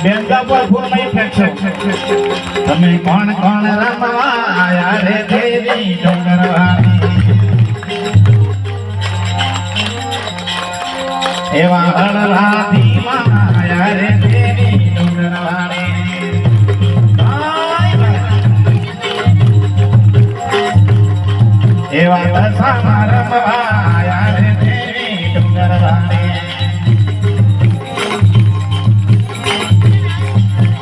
બેંગા પર ફૂલ નહીં ફેંકશો તમે કોણ કોણ રમવા આયા રે દેવી ડુંગરવાળી એવા હળરાધી માં આયા રે દેવી ડુંગરવાળી એવા દશામાં રમવા આયા રે દેવી ડુંગરવાળી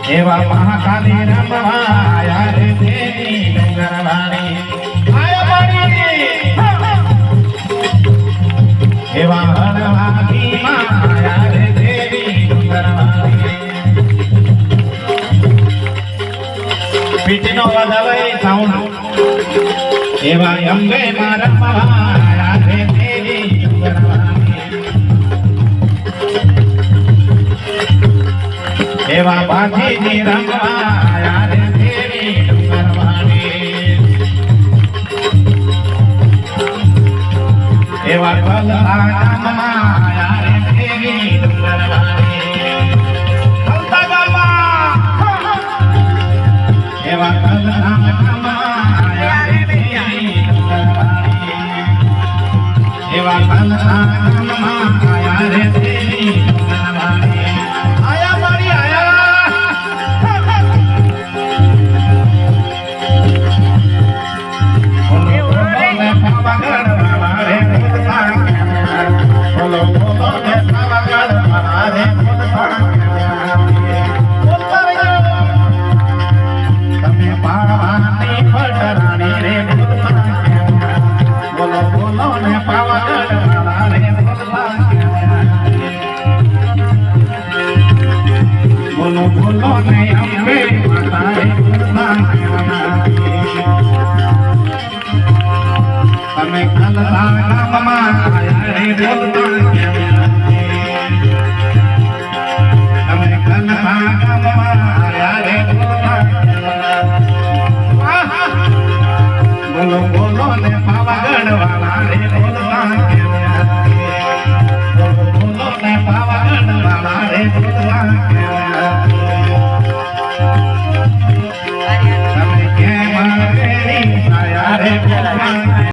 એવા મહાકાલી રમવા આયા રે દેવી ડુંગરવાળી એવા હળવાથી માં આયા રે દેવી ડુંગરવાળી પીઠનો વધાવે સાઉન્ડ એવા અંબે માં રમવા આયા રે દેવી ડુંગરવાળી એવા બાજીની રમવા આયા રે દેવી ડુંગરવાળી એવા કલરા રમવા આયા રે દેવી ડુંગરવાળી કલતા ગામમાં એવા કલરા રમવા આયા રે દેવી ડુંગરવાળી એવા કલરા રમવા આયા રે દેવી ડુંગરવાળી આયા મારી બોલો બોલો ને અંબે માતાએ તમે કલરા ગામમાં આયા રે બોલતા તમે કલરા ગામમાં આયા રે બોલતા બોલો બોલો ને પાવાગઢ વાળા રે બોલતા બોલો બોલો ને પાવાગઢ વાળા રે